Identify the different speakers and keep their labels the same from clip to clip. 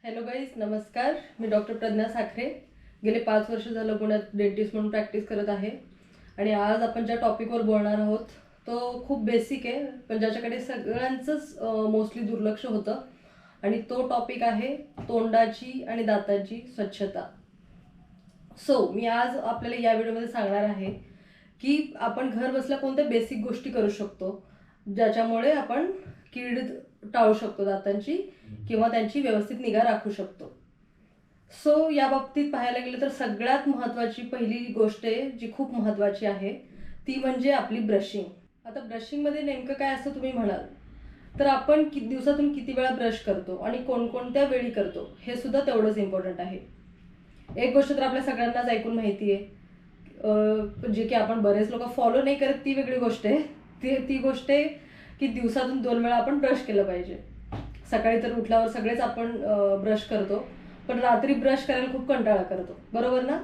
Speaker 1: Hello guys, नमस्कार. मी doctor Pragya Sakhare. गेले 5 वर्ष झालं पुण्यात डेंटिस्ट म्हणून प्रॅक्टिस करत आहे. आणि आज आपण ज्या टॉपिकवर बोलणार आहोत तो खूप बेसिक आहे, पण ज्याच्याकडे सगळ्यांचंच मोस्टली दुर्लक्ष होतं. आणि तो टॉपिक आहे तोंडाची आणि दातांची स्वच्छता. मी आज आपल्याला या व्हिडिओमध्ये सांगणार आहे की आपण घर बसल्या कोणत्या बेसिक गोष्टी करू शकतो ज्याच्यामुळे आपण कीड टाळू शकतो दातांची, किंवा त्यांची व्यवस्थित निगा राखू शकतो. या बाबतीत पाहायला गेलं तर सगळ्यात महत्त्वाची पहिली गोष्ट आहे जी खूप महत्त्वाची आहे ती म्हणजे आपली ब्रशिंग. आता ब्रशिंगमध्ये नेमकं काय असतं तुम्ही म्हणाल तर आपण दिवसातून किती वेळा ब्रश करतो आणि कोणकोणत्या वेळी करतो हे सुद्धा तेवढंच इम्पॉर्टंट आहे. एक गोष्ट तर आपल्या सगळ्यांनाच ऐकून माहिती आहे, जे की आपण बरेच लोक फॉलो नाही करत, ती वेगळी गोष्ट आहे. ती गोष्ट आहे की दिवसातून 2 वेळा आपण ब्रश केलं पाहिजे. सकाळी तर उठल्यावर सगळेच आपण ब्रश करतो, पण रात्री ब्रश करायला खूप कंटाळा करतो, बरोबर ना?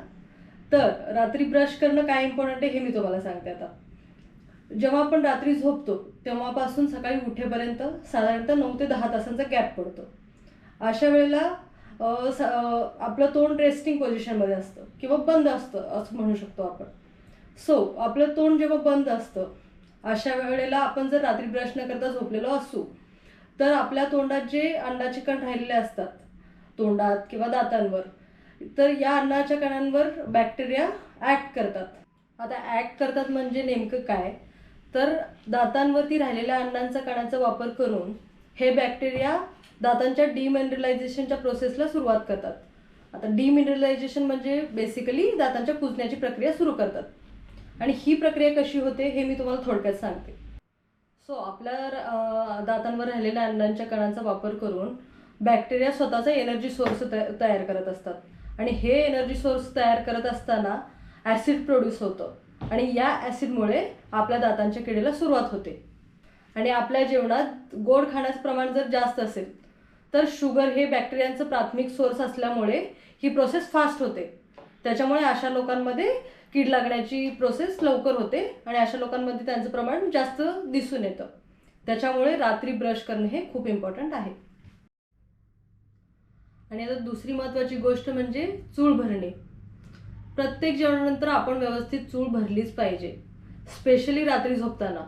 Speaker 1: तर रात्री ब्रश करणं काय इम्पॉर्टंट आहे हे मी तुम्हाला सांगते. आता जेव्हा आपण रात्री झोपतो तेव्हापासून सकाळी उठेपर्यंत साधारणतः 9 ते 10 तासांचा गॅप पडतो. अशा वेळेला आपलं तोंड रेस्टिंग पोझिशनमध्ये असतं किंवा बंद असतं असं म्हणू शकतो आपण. आपलं तोंड जेव्हा बंद असतं अशा वेळेला आपण जर रात्री ब्रश न करता झोपलेलो असू तर आपल्या तोंडात जे अन्नाचे कण राहिलेले असतात तोंडात किंवा दातांवर, तर या अन्नाच्या कणांवर बॅक्टेरिया ॲक्ट करतात. आता ॲक्ट करतात म्हणजे नेमकं काय, तर दातांवरती राहिलेल्या अन्नांचा कणांचा वापर करून हे बॅक्टेरिया दातांच्या डिमिनरलायझेशनच्या प्रोसेसला सुरुवात करतात. आता डिमिनरलायझेशन म्हणजे बेसिकली दातांच्या कुजण्याची प्रक्रिया सुरू करतात. आणि ही प्रक्रिया कशी होते हे मी तुम्हाला थोडक्यात सांगते. आपल्या दातांवर राहिलेल्या अन्नांच्या कणांचा वापर करून बॅक्टेरिया स्वतःचा एनर्जी सोर्स तयार करत असतात. आणि हे एनर्जी सोर्स तयार करत असताना ॲसिड प्रोड्यूस होतं आणि या ॲसिडमुळे आपल्या दातांच्या किडीला सुरुवात होते. आणि आपल्या जेवणात गोड खाण्याचं प्रमाण जर जास्त असेल तर शुगर हे बॅक्टेरियांचं प्राथमिक सोर्स असल्यामुळे ही प्रोसेस फास्ट होते. त्याच्यामुळे अशा लोकांमध्ये कीड लागण्याची प्रोसेस लवकर होते आणि अशा लोकांमध्ये त्यांचं प्रमाण जास्त दिसून येतं. त्याच्यामुळे रात्री ब्रश करणे हे खूप इम्पॉर्टंट आहे. आणि आता दुसरी महत्त्वाची गोष्ट म्हणजे चूळ भरणे. प्रत्येक जेवणानंतर आपण व्यवस्थित चूळ भरलीच पाहिजे, स्पेशली रात्री झोपताना.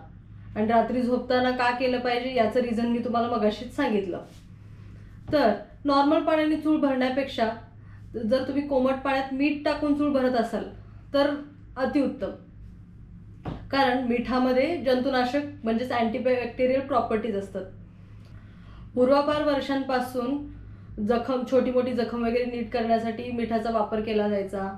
Speaker 1: आणि रात्री झोपताना का केलं पाहिजे याचं रिझन मी तुम्हाला मगाशीच सांगितलं. तर नॉर्मल पाण्याने चूळ भरण्यापेक्षा जर तुम्ही कोमट पाण्यात मीठ टाकून चूळ भरत असाल तर अतिउत्तम. कारण मिठामध्ये जंतुनाशक म्हणजेच अँटीबॅक्टेरियल प्रॉपर्टीज असतात. पूर्वापार वर्षांपासून छोटी मोठी जखम वगैरे नीट करण्यासाठी मिठाचा वापर केला जायचा.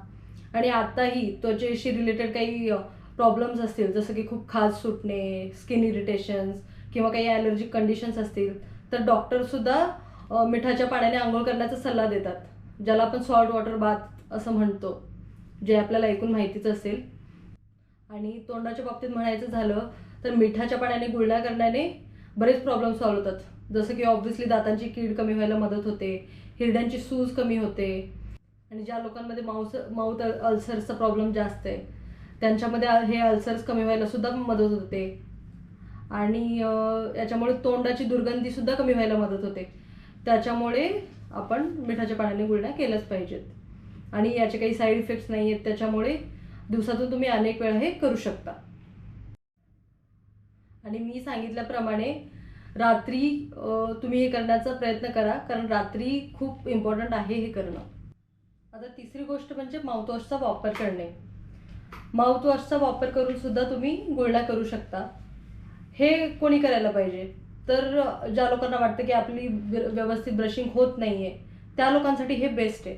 Speaker 1: आणि आताही त्वचेशी रिलेटेड काही प्रॉब्लेम्स असतील, जसं की खूप खाज सुटणे, स्किन इरिटेशन्स किंवा काही ॲलर्जिक कंडिशन्स असतील तर डॉक्टरसुद्धा मिठाच्या पाण्याने आंघोळ करण्याचा सल्ला देतात, ज्याला आपण सॉल्ट वॉटर बाथ असं म्हणतो, जे आपल्याला ऐकून माहितीच असेल. आणि तोंडाच्या बाबतीत म्हणायचं झालं तर मिठाच्या पाण्याने गुळण्या करण्याने बरेच प्रॉब्लेम सॉल्व्ह होतात. जसं की ऑब्व्हियसली दातांची कीड कमी व्हायला मदत होते, हिरड्यांची सूज कमी होते. आणि ज्या लोकांमध्ये माउथ अल्सर्सचा प्रॉब्लेम जास्त आहे त्यांच्यामध्ये हे अल्सर्स कमी व्हायला सुद्धा मदत होते. आणि याच्यामुळे तोंडाची दुर्गंधीसुद्धा कमी व्हायला मदत होते. त्याच्यामुळे आपण मिठाच्या पाण्याने गुळण्या केल्याच पाहिजेत. आणि याचे काही साईड इफेक्ट्स नाही आहेत, त्याच्यामुळे दिवसातून तुम्ही अनेक वेळा हे करू शकता. आणि मी सांगितल्याप्रमाणे रात्री तुम्ही हे करण्याचा प्रयत्न करा, कारण रात्री खूप इम्पॉर्टंट आहे हे करणं. आता तिसरी गोष्ट म्हणजे माउथवॉशचा वापर करणे. माउथवॉशचा वापर करून सुद्धा तुम्ही गुळण्या करू शकता. हे कोणी करायला पाहिजे तर ज्या लोकांना वाटतं की आपली व्यवस्थित ब्रशिंग होत नाही आहे त्या लोकांसाठी हे बेस्ट आहे.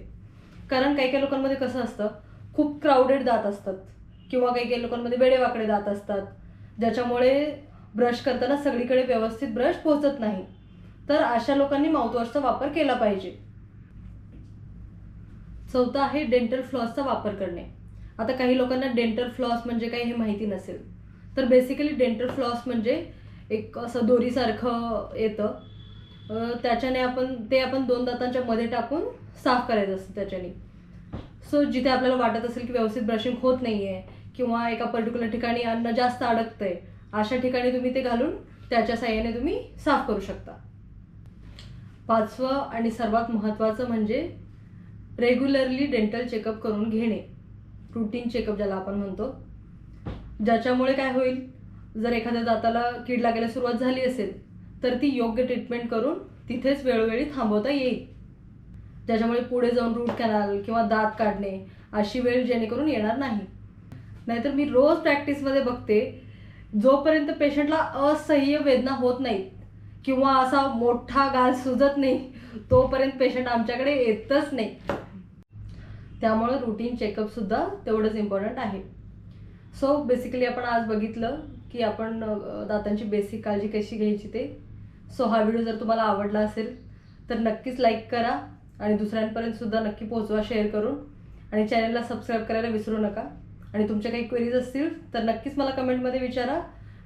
Speaker 1: कारण काही काही लोकांमध्ये कसं असतं, खूप क्राऊडेड दात असतात किंवा काही काही लोकांमध्ये वेडेवाकडे दात असतात, ज्याच्यामुळे ब्रश करताना सगळीकडे व्यवस्थित ब्रश पोहोचत नाही. तर अशा लोकांनी माउथवॉशचा वापर केला पाहिजे. चौथा आहे डेंटल फ्लॉसचा वापर करणे. आता काही लोकांना डेंटल फ्लॉस म्हणजे काही हे माहिती नसेल, तर बेसिकली डेंटल फ्लॉस म्हणजे एक असं दोरीसारखं येतं. त्याच्याने आपण 2 दातांच्या मध्ये टाकून साफ करायचं असतं त्याच्याने. जिथे आपल्याला वाटत असेल की व्यवस्थित ब्रशिंग होत नाही आहे किंवा एका पर्टिक्युलर ठिकाणी अन्न जास्त अडकतंय, अशा ठिकाणी तुम्ही ते घालून त्याच्या साहाय्याने तुम्ही साफ करू शकता. पाचवं आणि सर्वात महत्त्वाचं म्हणजे रेग्युलरली डेंटल चेकअप करून घेणे, रूटीन चेकअप ज्याला आपण म्हणतो, ज्याच्यामुळे काय होईल, जर एखाद्या दाताला कीड लागायला सुरुवात झाली असेल तर ती योग्य ट्रीटमेंट करून तिथेच वेळोवेळी थांबवता येईल, ज्याच्यामुळे पुढे जाऊन रूट कॅनल किंवा दात काढणे अशी वेळ जेणेकरून येणार नाही. नाहीतर मी रोज प्रॅक्टिसमध्ये बघते, जोपर्यंत पेशंटला असह्य वेदना होत नाहीत किंवा असा मोठा गाल सुजत नाही तोपर्यंत पेशंट आमच्याकडे येतच नाही. त्यामुळे रूटीन चेकअपसुद्धा तेवढंच इम्पॉर्टंट आहे. सो बेसिकली आपण आज बघितलं की आपण दातांची बेसिक काळजी कशी घ्यायची ते. सो हा व्हिडिओ जर तुम्हाला आवडला असेल तर नक्कीच लाईक करा आणि दुसऱ्यांपर्यंतसुद्धा नक्की पोहोचवा शेअर करून, आणि चॅनलला सबस्क्राईब करायला विसरू नका. आणि तुमच्या काही क्वेरीज असतील तर नक्कीच मला कमेंटमध्ये विचारा,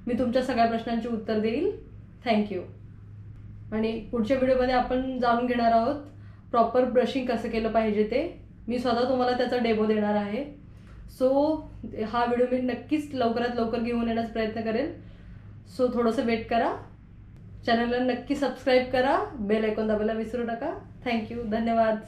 Speaker 1: मी तुमच्या सगळ्या प्रश्नांची उत्तर देईल. थँक्यू. आणि पुढच्या व्हिडिओमध्ये आपण जाणून घेणार आहोत प्रॉपर ब्रशिंग कसं केलं पाहिजे ते. मी स्वतः तुम्हाला त्याचा डेमो देणार आहे. सो हा व्हिडिओ मी नक्कीच लवकरात लवकर घेऊन येण्याचा प्रयत्न करेन. सो थोडंसं वेट करा. चॅनलला नक्की सबस्क्राईब करा, बेल आयकॉन दाबायला विसरू नका. थँक्यू. धन्यवाद.